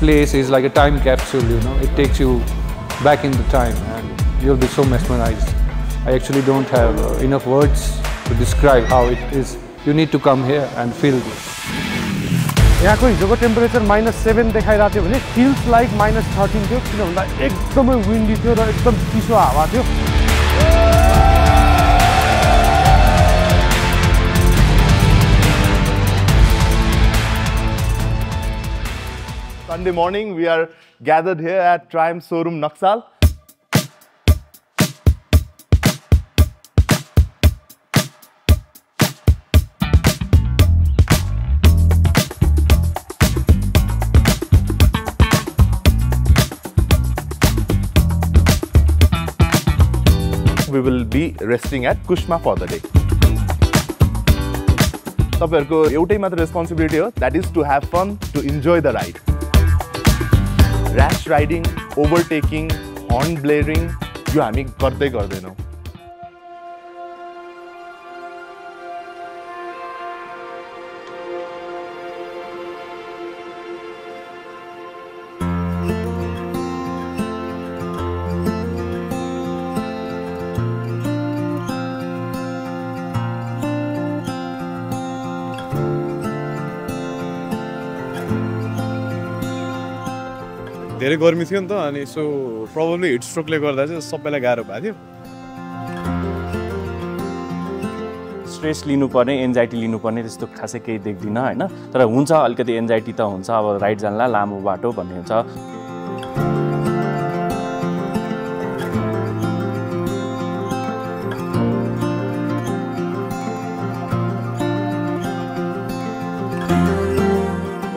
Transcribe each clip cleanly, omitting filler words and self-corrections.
place is like a time capsule, you know. It takes you back in the time and you'll be so mesmerized. I actually don't have enough words to describe how it is. You need to come here and feel this. यहाँको हिजोको temperature -7 देखाइरहेको थियो भने feels like -13 थियो किन भन्दा एकदमै windy थियो र एकदम चिसो हावा थियो Sunday morning we are gathered here at Triumph showroom Naxal. We will be resting at Kushma for the day. तपाईहरुको एउटै मात्र responsibility हो, that is to have fun, to enjoy the ride. Rash riding, overtaking, horn blaring, यो हामी गर्दै गर्दैनौ. धेरै गर्मी थियो नि त अनि सो प्रोबब्ली हिट स्ट्रोकले गर्दा चाहिँ सबैलाई गाह्रो भएको थियो स्ट्रेस लिनुपर्ने एन्जाइटी लिनुपर्ने त्यस्तो खासै केही देख्दिनँ हैन तर हुन्छ अलिकति एन्जाइटी त हुन्छ अब राइड जानला लामो बाटो भन्ने हुन्छ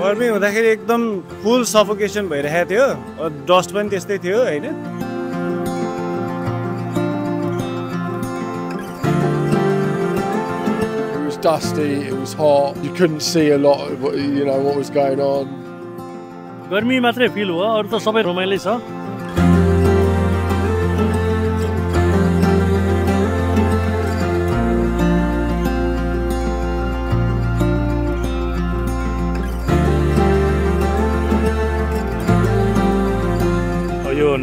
गर्मी हुँदाखेरि एकदम फुल सफोकेसन भइरहेको थियो डस्ट पनि त्यस्तै थियो हैन It was dusty, it was hot. You couldn't see a lot of what was going on. गर्मी मात्रै फिल हो अरु त सबै रमाइलो छ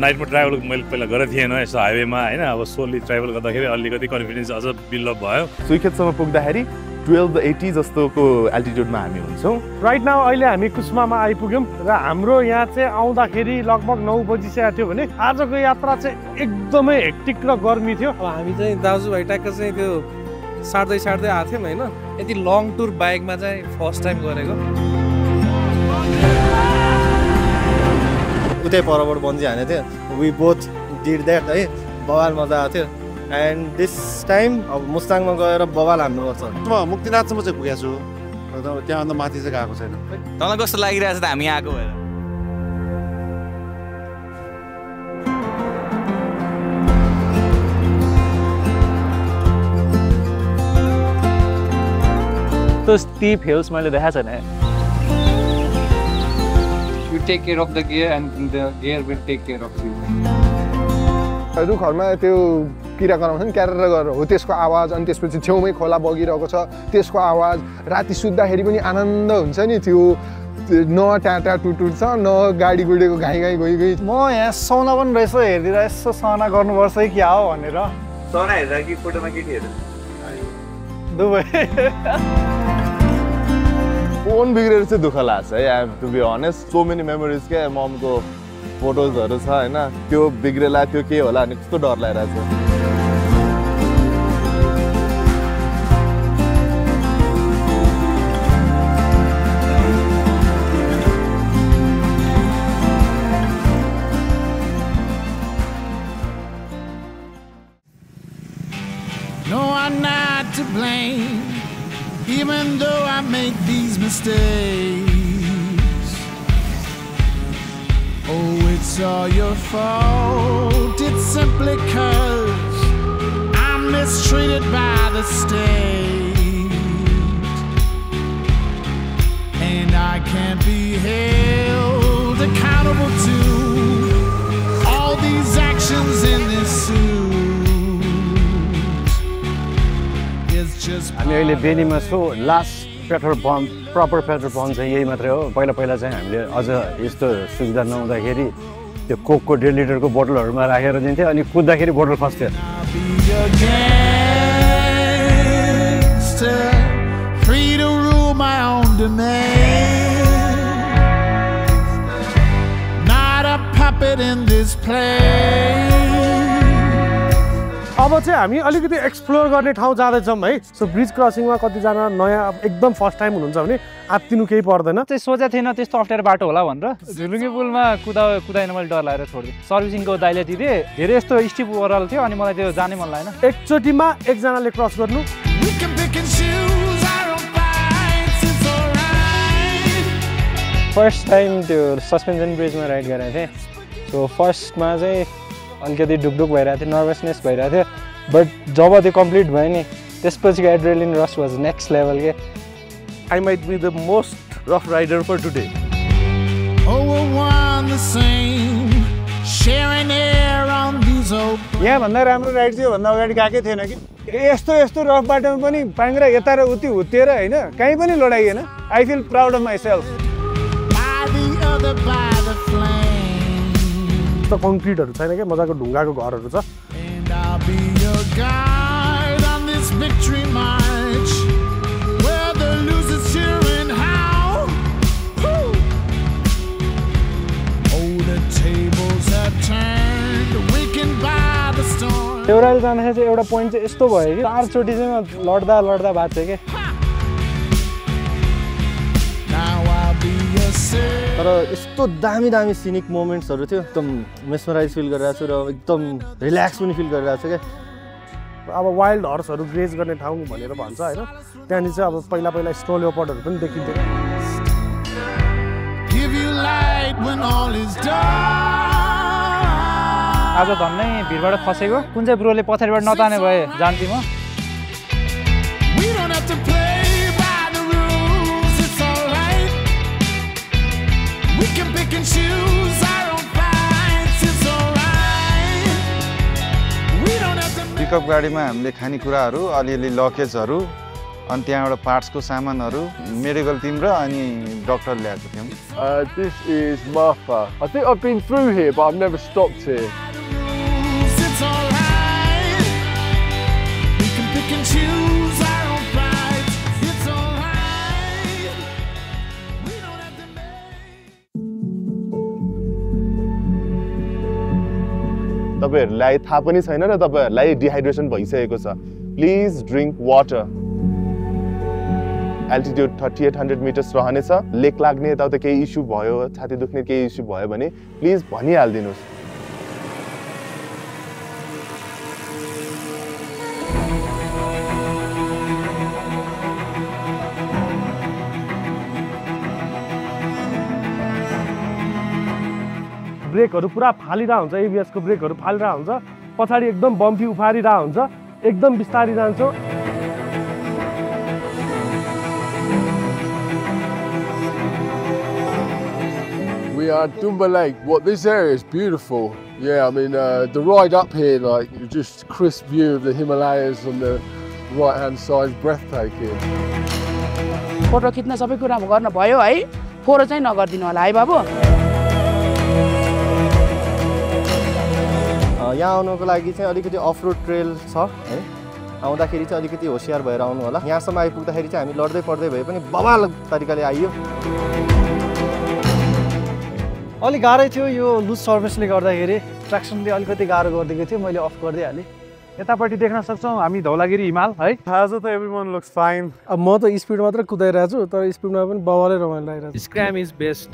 नाइटमा ट्राभल मैले पहिला गरेको थिएन यसो हाइवेमा हैन अब सोली ट्राभल गर्दाखेरि अलिकति कन्फिडेन्स अझ बिल्डअप भयो सुइखेतसम्म पुग्दाखेरि 1280 जस्तोको एल्टिट्युडमा हामी हुन्छौँ राइट नाउ अहिले हामी कुस्मामा आइपुग्यौं र हाम्रो यहाँ चाहिँ आउँदाखेरि लगभग 9 बजिसकेको थियो भने आजको यात्रा चाहिँ एकदमै हेक्टिक र गर्मी थियो अब हामी चाहिँ दाजुभाइ ट्याक्क चाहिँ त्यो सार्दै आएको थियौँ हैन यति लङ टुर बाइकमा चाहिँ फर्स्ट टाइम गरेको उतै परबाट बन्जी हाने थियो वी बोथ डिड द्याट है बवाल मजा आएको थियो एन्ड दिस टाइम अब मुस्ताङमा गएर बवाल हान्नुपर्छ म मुक्तिनाथसम्म चाहिँ पुगेको छु त्यहाँभन्दा माथि चाहिँ गएको छैन तँलाई कस्तो लागिरहेछ त हामी आएको भएर त्यो स्टीप हिल्स मैले देखाएको छैन You take care of the gear and the gear will take care of you. रुखहरुमा त्यो किरा कराउँछ नि क्यारेर गरेर हो त्यसको आवाज अनि त्यसपछि छेउमै खोला बगिरहेको छ त्यसको आवाज राति सुत्दाखेरि पनि आनन्द हुन्छ नि त्यो न टाटा टुटुट छ न गाडी गुडेको घाइ गई म यहाँ सौना पनि रहेछ हेर्दिरा यसो सौना गर्नुपर्छ कि क्या हो भनेर सौना हेर्दा कि फोटोमा केटीहरु दुबै फोन बिग्रेर चाहिँ दुःख लाग्छ है I to be honest so many memories के ममको फोटोजहरु छ हैन त्यो बिग्रेला त्यो के होला अनि कस्तो डर लागिरहेछ No, I'm not to blame. Even though I make these mistakes, oh, it's all your fault. It's simply 'cause I'm mistreated by the state, and I can't be held accountable to all these actions in this suit. हामी अहिले बेनीमा छौँ last petrol pump proper petrol pump चाहिँ यही मात्रै हो पहिला चाहिँ हामीले अझ यस्तो सुविधा नहुँदाखेरि त्यो कोकको 1.5 लिटरको बोतलहरूमा राखेर दिन्थ्यो अनि कुद्दाखेरि बोतल खस्थ्यो free to rule my own domain, not a puppet in this play. अब चाहिँ हामी अलिकति एक्सप्लोर गर्ने ठाउँ जाँदैछौँ है सो ब्रिज क्रसिङमा कतिजना नयाँ एकदम फर्स्ट टाइम हुनुहुन्छ भने आत्तिनु केही पर्दैन चाहिँ सोचेको थिएन त्यस्तो अप्ठ्यारो बाटो होला भनेर झुलुङ्गे पुलमा कुदाइन मैले डर लागेर छोडिदिएँ सर्भिसिङको दाइले दिँदै धेरै यस्तो स्टिप ओभरअल थियो अनि मलाई त्यो जानै मन लागेन एकचोटिमा एकजनाले क्रस गर्नु फर्स्ट टाइम त्यो सस्पेन्सन ब्रिजमा राइड गरेको थिएँ सो फर्स्टमा चाहिँ अलिकति ढुकढुक भइरहेको थियो नर्भसनेस भइरहेको थियो बट जब त्यो कम्प्लिट भयो नि त्यसपछिको adrenaline rush was next level के I might be the most rough rider for today यहाँभन्दा राम्रो राइड चाहिँ भन्दा अगाडि गएकै थिएन कि यस्तो रफ बाटोमा पनि पाङ्ग्रा यता र उति हुत्तिएर होइन कहीँ पनि लडाइएन I feel proud of myself कङ्क्रिटहरू छैन क्या मजाको ढुङ्गाको घरहरू छ देउराली जाँदाखेरि चाहिँ एउटा पोइन्ट चाहिँ यस्तो भयो कि 4 चोटि चाहिँ लड्दा भएको थियो कि तर यस्तो दामी सिनिक मोमेन्ट्सहरू थियो एकदम मेस्मराइज फिल गरिरहेको छु र एकदम रिल्याक्स पनि फिल गरिरहेको छु क्या अब वाइल्ड हर्सहरू ग्रेज गर्ने ठाउँ भनेर भन्छ होइन त्यहाँनिर चाहिँ अब पहिला स्नो लेपर्डहरू पनि देखिन्थ्यो आज धन्नै भिडबाट खसेको कुन चाहिँ ब्रोले पछाडिबाट नताने भए जान्थेँ म पिकअप गाडीमा हामीले खानेकुराहरू अलिअलि लगेजहरू अनि त्यहाँबाट पार्ट्सको सामानहरू मेडिकल टिम र अनि डक्टर ल्याएको थियौँ This is Martha. I think I've been through here but I've never stopped here. तपाईहरुलाई थाहा पनि छैन र तपाईहरुलाई डिहाइड्रेसन भइसकेको छ please drink water altitude 3800 metres रहनेछ लेक लाग्ने यताउता केही इस्यु भयो छाती दुख्ने केही इस्यु भयो भने प्लिज भनिहाल्दिनुस् ब्रेकहरू पुरा फालिरहेको हुन्छ एबिएसको ब्रेकहरू फालिरहेको हुन्छ पछाडि एकदम बम्फी उफारिरहेको हुन्छ एकदम बिस्तारी जान्छौँ We are at Dumba Lake. What this area is beautiful. Yeah, I mean the ride up here, like just crisp view of the Himalayas on the right-hand side, breathtaking. Photo खिच्न सबै कुरा गर्न भयो है फोटो चाहिँ नगर्दिनु होला है बाबु यहाँ आउनको लागि चाहिँ अलिकति अफ रोड ट्रेल छ है आउँदाखेरि चाहिँ अलिकति होशियार भएर आउनु होला यहाँसम्म आइपुग्दाखेरि चाहिँ हामी लड्दै पड्दै भए पनि बवाल तरिकाले आइयो अलिक गाह्रै थियो यो लुज सर्भिसले गर्दाखेरि ट्र्याक्सनले अलिकति गाह्रो गरिदिएको थियो मैले अफ गरिदिइहालेँ यतापट्टि देख्न सक्छौँ हामी धौलागिरी हिमाल है आज त एभ्रीवन लुक्स फाइन अब म त स्पिड मात्र कुदाइरहेको छु तर स्पिडमा पनि बवालै रमाइलो लागिरहेको छ स्क्रैम इज बेस्ट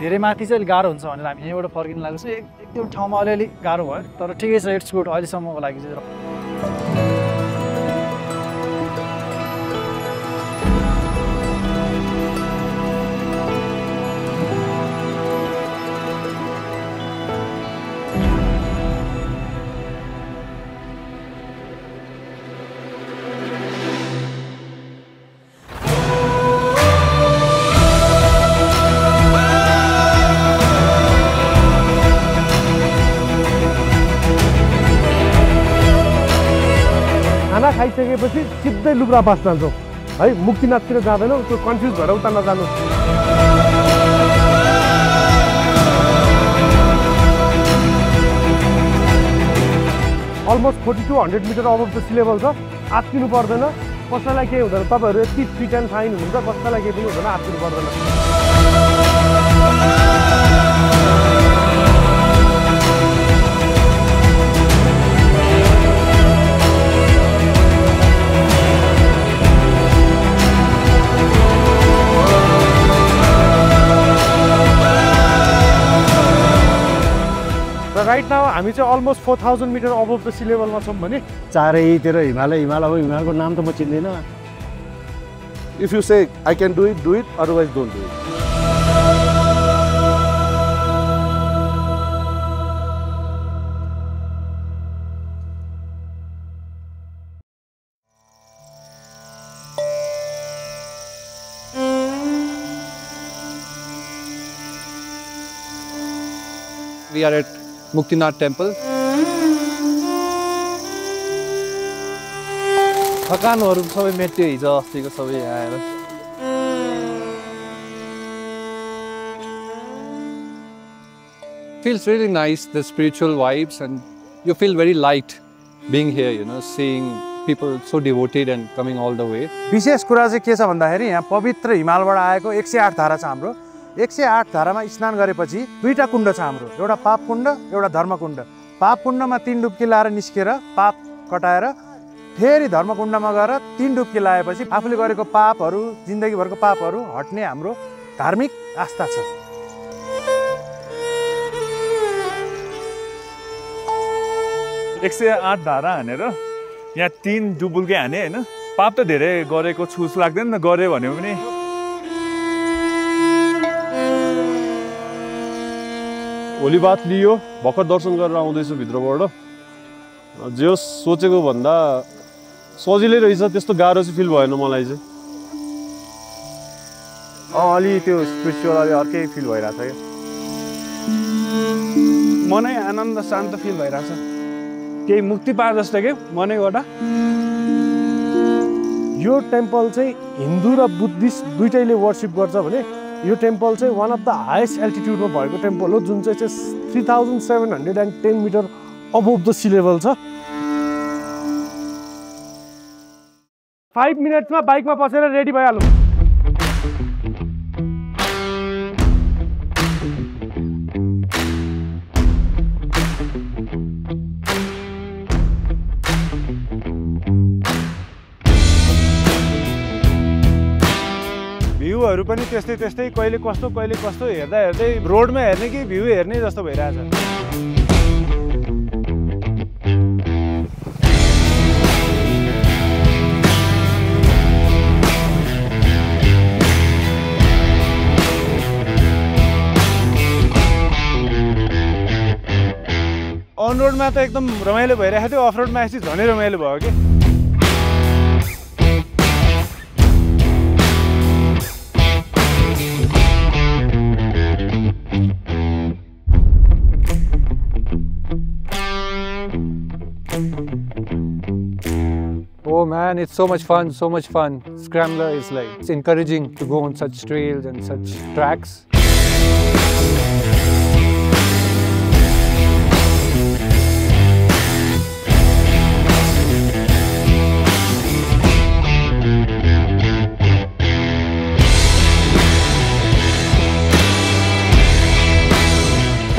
धेरै माथि चाहिँ गाह्रो हुन्छ भनेर हामी यहीँबाट फर्किनु लागेको छ एकदम ठाउँमा अलिअलि गाह्रो भयो तर ठिकै छ इट्स गुड अहिलेसम्मको लागि चाहिँ पुगिसकेपछि सिधै लुब्रा बस जान्छौँ है, मुक्तिनाथतिर जाँदैनौँ, त्यो कन्फ्युज भएर उता नजानु। Almost 4200 metre above the sea level छ, आत्तिनु पर्दैन, कसैलाई केही हुँदैन। तपाईँहरू यति फिट एन्ड फाइन हुनुहुन्छ, कसैलाई केही पनि हुँदैन, आत्तिनु पर्दैन। राइट नाउ हामी चाहिँ almost 4000 metre above the sea लेभलमा छौँ भने चारैतिर हिमालय हो। हिमालको नाम त म चिन्दिनँ। If you say I can do it, otherwise don't do it. We are at Muktinath temple. थकानहरू सबै मेट्यो हिजो अस्तिको सबै आएर। Feels really nice, the spiritual vibes, and you feel very light being here, you know, seeing people so devoted and coming all the way. विशेष कुरा चाहिँ के छ भन्दाखेरि यहाँ पवित्र हिमालबाट आएको 108 धारा छ हाम्रो। 108 धारामा स्नान गरेपछि दुईटा कुण्ड छ हाम्रो, एउटा पाप कुण्ड, एउटा धर्म कुण्ड। पाप कुण्डमा 3 डुब्की लाएर निस्केर पाप कटाएर फेरि धर्म कुण्डमा गएर 3 डुब्की लाएपछि आफूले गरेको पापहरू, जिन्दगीभरको पापहरू हट्ने हाम्रो धार्मिक आस्था छ। एक 108 धारा हानेर यहाँ 3 डुबुल्की हाने हैन, पाप त धेरै गरेको छु जस्तो लाग्दैन न, गरे भने पनि। होली बात लियो, भर्खर दर्शन गरेर आउँदैछु भित्रबाट। जे सोचेको भन्दा सजिलै रहेछ, त्यस्तो गाह्रो चाहिँ फिल भएन मलाई चाहिँ। अलि त्यो स्पिरिचुअल अलि अर्कै फिल भइरहेछ क्या, मनै आनन्द शान्त फिल भइरहेछ, केही मुक्ति पाए जस्तो के मनैबाट। यो टेम्पल चाहिँ हिन्दू र बुद्धिस्ट दुइटैले वर्सिप गर्छ भने यो टेम्पल चाहिँ वान अफ द हाइएस्ट एल्टिट्युडमा भएको टेम्पल हो, जुन चाहिँ 3710 metre above the sea level छ। 5 मिनट्समा बाइकमा बसेर रेडी भइहालौँ। भ्यूहरू पनि त्यस्तै कहिले कस्तो हेर्दा हेर्दै रोडमा हेर्ने कि भ्यू हेर्ने जस्तो भइरहेछ। अन रोडमा त एकदम रमाइलो भइरहेको थियो, अफ रोडमा आएपछि झनै रमाइलो भयो कि। Oh man, it's so much fun, so much fun. Scrambler is like, it's encouraging to go on such trails and such tracks.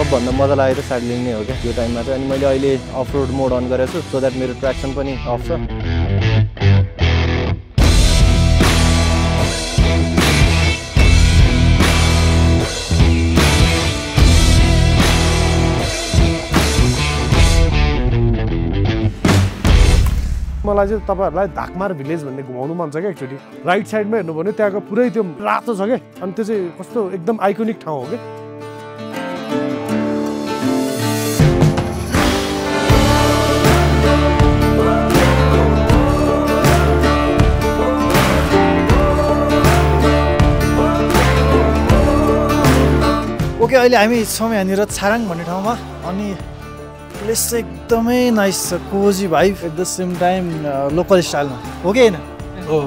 सबभन्दा मजा लागेको साइक्लिङ नै हो क्या यो टाइममा चाहिँ। अनि मैले अहिले अफ रोड मोड अन गरेको छु सो द्याट मेरो ट्र्याक्सन पनि अफ छ। मलाई चाहिँ तपाईँहरूलाई धाकमार भिलेज भन्ने घुमाउनु मन छ क्या एकचोटि। राइट साइडमा हेर्नु भने त्यहाँको पुरै त्यो रातो छ क्या, अनि त्यो चाहिँ कस्तो एकदम आइकोनिक ठाउँ हो क्या। ओके, अहिले हामी छौँ यहाँनिर छाराङ भन्ने ठाउँमा। अनि प्लेस चाहिँ एकदमै नाइस छ, cozy vibe at the same time local स्टाइलमा हो कि होइन? हो।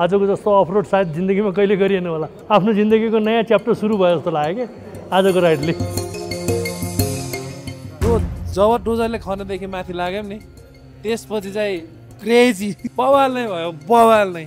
आजको जस्तो अफरोड सायद जिन्दगीमा कहिले गरिएन होला। आफ्नो जिन्दगीको नयाँ च्याप्टर सुरु भयो जस्तो लाग्यो कि आजको राइडले। जब डोजरले खनदेखि माथि लाग्यो नि त्यसपछि चाहिँ क्रेजी बवाल नै भयो, बवाल नै।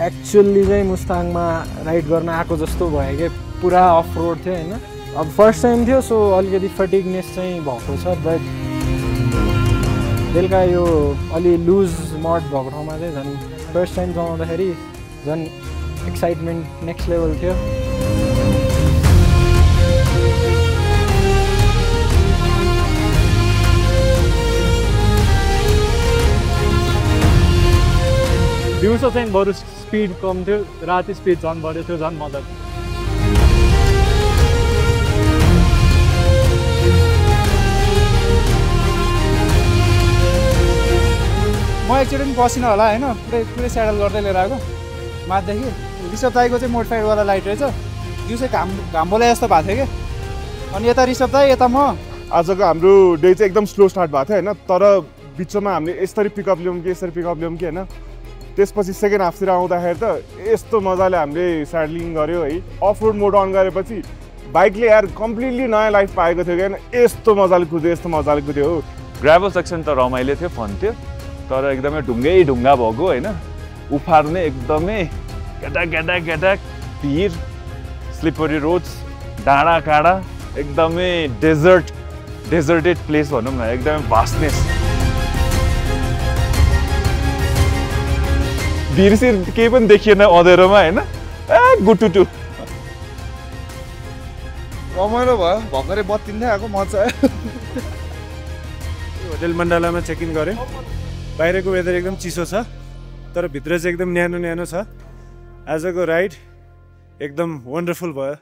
एक्चुअली चाहिँ मुस्ताङमा राइड गर्न आएको जस्तो भयो कि पुरा अफ रोड थियो होइन। अब फर्स्ट टाइम थियो सो अलिकति फटिगनेस चाहिँ भएको छ, बट बेलुका यो अलि लुज मड भएको ठाउँमा चाहिँ झन् फर्स्ट टाइम चलाउँदाखेरि झन् एक्साइटमेन्ट नेक्स्ट लेभल थियो। दिउँसो चाहिँ बरु स्पिड कम थियो, राति स्पिड झन् बढ्यो थियो, झन् मजा थियो। म एकचोटि पनि पसिनँ होला होइन, पुरै स्याडल गर्दै लिएर आएको माथिदेखि। ऋषभ दाईको चाहिँ मोडिफाइडवाला लाइट रहेछ, दिउँसै घाम बोलाए जस्तो भएको थियो कि। अनि यता ऋषभ दाई यता म। आजको हाम्रो डे चाहिँ एकदम स्लो स्टार्ट भएको थियो होइन, तर बिचमा हामीले यसरी पिकअप ल्याउँ कि यसरी पिकअप ल्याउँ कि होइन। त्यसपछि सेकेन्ड हाफतिर आउँदाखेरि त यस्तो मजाले हामीले स्याडलिङ गऱ्यो है। अफ रोड मोड अन गरेपछि बाइकले यार कम्प्लिटली नयाँ लाइफ पाएको थियो कि होइन। यस्तो मजाले कुद्यो, यस्तो मजाले कुद्यो हो। ग्राभल सेक्सन त रमाइलो थियो, फन थियो, तर एकदमै ढुङ्गा भएको होइन। उफार्ने एकदमै गेटा भिर, स्लिपरी रोड्स, डाँडा काँडा, एकदमै डेजर्टेड प्लेस भनौँ न, एकदमै भास्टनेस। भिरसिर केही पनि देखिएन अँधेरोमा होइन। गुटुटु रमाइलो भयो, भर्खरै बत्तिँदै आएको मजा आयो। होटल मण्डलामा चेक इन गऱ्यो। बाहिरको वेदर एकदम चिसो छ, तर भित्र चाहिँ एकदम न्यानो छ। आजको राइड एकदम वन्डरफुल भयो।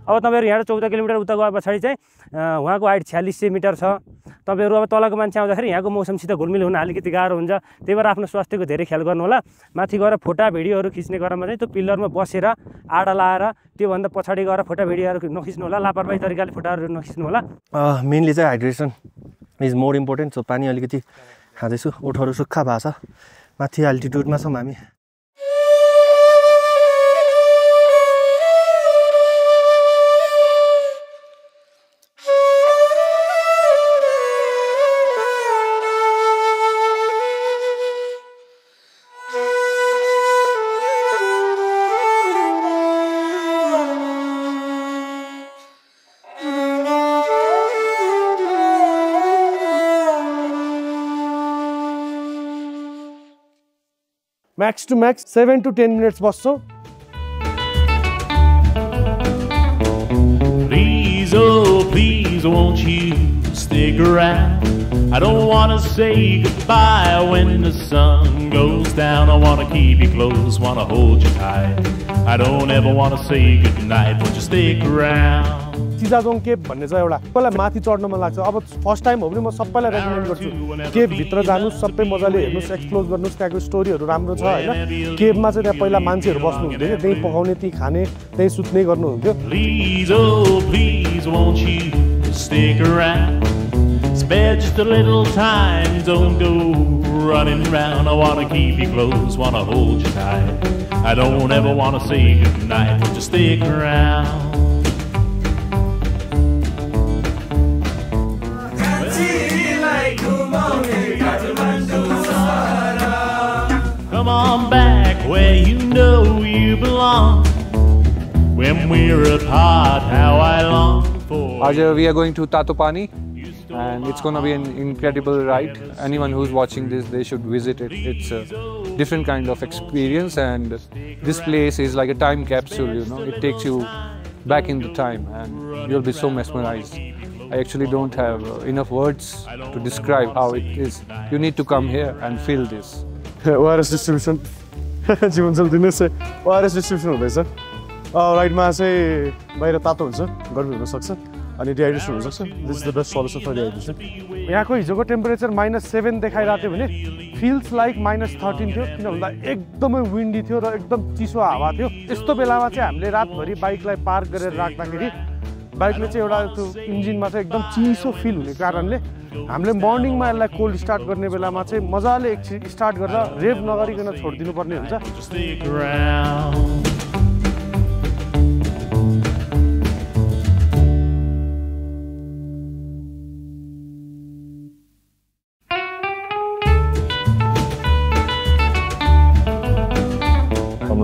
अब तपाईहरु यहाँ 14 किलोमिटर उता गए पछाडी चाहिँ उहाँको हाइट 4600 मिटर छ। तपाईँहरू अब तलको मान्छे आउँदाखेरि यहाँको मौसमसित घुलमिल हुन अलिकति गाह्रो हुन्छ। त्यही भएर आफ्नो स्वास्थ्यको धेरै ख्याल गर्नु होला। माथि गएर फोटा भिडियोहरू खिच्ने क्रममा चाहिँ त्यो पिल्लरमा बसेर आडा लाएर त्योभन्दा पछाडि गएर फोटा भिडियोहरू नखिच्नु होला, लापरवाही तरिकाले फोटाहरू नखिच्नु होला। मेनली चाहिँ hydration is more important. So पानी अलिकति खाँदैछु, ओठहरू सुक्खा भएको छ, माथि अल्टिट्युडमा छौँ हामी। Max to max 7 to 10 minutes बस्छौँ। Please, oh please, won't you stick around? I don't want to say goodbye when the sun goes down. I want to keep you close, want to hold you tight. I don't ever want to say goodnight, won't you stick around? चिजाजोङ cave भन्ने चाहिँ एउटा सबैलाई माथि चढ्न मन लाग्छ। अब फर्स्ट टाइम हो भने म सबैलाई रेकमेन्ड गर्छु केभभित्र जानुहोस्, सबै मजाले हेर्नुहोस्, एक्सप्लोर गर्नुहोस्। त्यहाँको स्टोरीहरू राम्रो छ होइन। केभमा चाहिँ त्यहाँ पहिला मान्छेहरू बस्नुहुन्थ्यो कि, त्यहीँ पकाउने, त्यहीँ खाने, त्यहीँ सुत्ने गर्नुहुन्थ्यो। Please, oh please, won't you stick around? Spare just a little time, don't go running round. I want to keep you close, want to hold you tight. I don't ever want to say goodnight, won't you stick around? Come on back where you know you belong. When we're apart, how I long for. Ajay, we are going to Tatopani, and it's going to be an incredible ride. Anyone who's watching this, they should visit it. It's a different kind of experience, and this place is like a time capsule, you know. It takes you back in the time, and you'll be so mesmerized. I actually don't have enough words to describe how it is. You need to come here and feel this. ORS distribution जीवनशैली दिनुहोस् है। ORS distribution हुँदैछ। राइडमा चाहिँ बाहिर तातो हुन्छ, गर्मी हुनसक्छ अनि डिहाइड्रेसन हुनसक्छ। This is the best solution for dehydration. यहाँको हिजोको टेम्परेचर -7 देखाइरहेको थियो भने फिल्स लाइक -13 थियो, किन भन्दा एकदमै विन्डी थियो र एकदम चिसो हावा थियो। यस्तो बेलामा चाहिँ हामीले रातभरि बाइकलाई पार्क गरेर राख्दाखेरि बाइकले चाहिँ एउटा त्यो इन्जिनमा चाहिँ एकदम चिसो फिल हुने कारणले हामीले मर्निङमा यसलाई कोल्ड स्टार्ट गर्ने बेलामा चाहिँ मजाले एकछिन स्टार्ट गरेर रेभ नगरिकन छोडिदिनु पर्ने हुन्छ।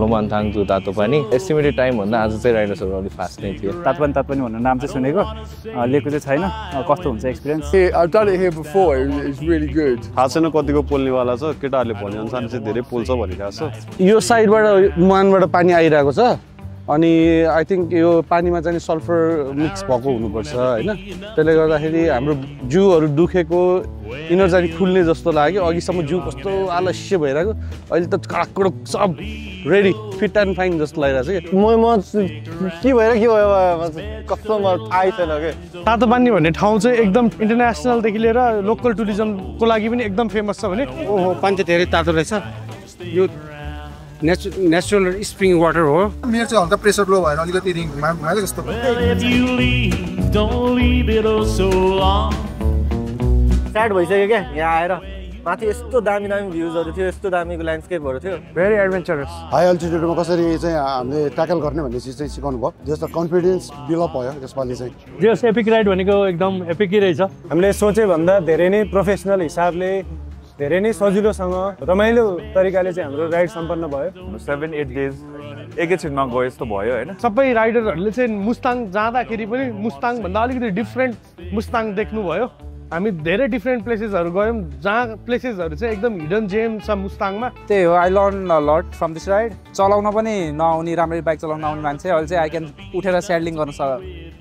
मोमोनथाङ टु तातोपानी एस्टिमेटेड टाइम भन्दा आज चाहिँ राइडर्सहरू अलिक फास्ट नै थियो। तातोपानी भन्ने नाम चाहिँ सुनेको, लिएको चाहिँ छैन। कस्तो हुन्छ experience? I've done it here before. It's really good. थाहा छैन कतिको पोल्नेवाला छ, केटाहरूले भने अनुसार चाहिँ धेरै पोल्छ भनिरहेको छ। यो साइडबाट मुहानबाट पानी आइरहेको छ अनि आई थिङ्क यो पानीमा चाहिँ सल्फर मिक्स भएको हुनुपर्छ होइन। त्यसले गर्दाखेरि हाम्रो जिउहरू दुखेको इनर चाहिँ खुल्ने जस्तो लाग्यो। अघिसम्म जिउ कस्तो आलस्य भइरहेको, अहिले त कडक सब रेडी फिट एन्ड फाइन जस्तो लागिरहेको छ कि। म के भएर के भयो कस्तो म थाहै छैन कि। तातोपानी भन्ने ठाउँ चाहिँ एकदम इन्टरनेसनलदेखि लिएर लोकल टुरिज्मको लागि पनि एकदम फेमस छ भने। ओहो, पानी चाहिँ धेरै तातो रहेछ। यो नेचुरल स्प्रिङ वाटर हो। मेरो चाहिँ हल्का प्रेसर लो भएर अलिकति रिङ घुमाएको जस्तो स्याड भइसक्यो क्या यहाँ आएर। माथि यस्तो दामी दामी भ्युजहरू थियो, यस्तो दामीको ल्यान्डस्केपहरू थियो, भेरी एडभेन्चरस। हाई अल्टिट्युडमा कसरी चाहिँ हामीले ट्याकल गर्ने भन्ने चिज चाहिँ सिकाउनु भयो, जस्तो कन्फिडेन्स बिल्डअप भयो यसपालि चाहिँ। जस एपिक राइड भनेको एकदम एपिकै रहेछ। हामीले सोचे भन्दा धेरै नै प्रोफेसनल हिसाबले, धेरै नै सजिलोसँग रमाइलो तरिकाले चाहिँ हाम्रो राइड सम्पन्न भयो। 7-8 डेज एकैछिनमा गयो जस्तो भयो होइन। सबै राइडरहरूले चाहिँ मुस्ताङ जाँदाखेरि पनि मुस्ताङ भन्दा अलिकति डिफ्रेन्ट मुस्ताङ देख्नुभयो। हामी धेरै डिफ्रेन्ट प्लेसेसहरू गयौँ जहाँ प्लेसेसहरू चाहिँ एकदम हिडन जेम छ मुस्ताङमा। त्यही हो, I learn a lot from this ride. चलाउन पनि नआउने, राम्ररी बाइक चलाउन नआउने मान्छे अहिले चाहिँ आई क्यान उठेर स्याडलिङ गर्न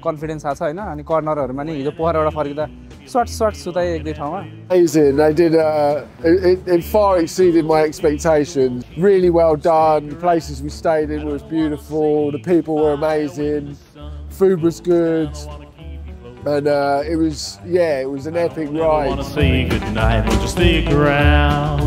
कन्फिडेन्स आएको छ होइन। अनि कर्नरहरूमा नि हिजो पोखराबाट फर्किँदा सर्ट सुताएँ एक दुई ठाउँमा। Amazing. They did it far exceeded my expectations. Really well done. The places we stayed in was beautiful. The people were amazing. Food was good. And it was an epic ride. I want to say goodnight, but just stick around.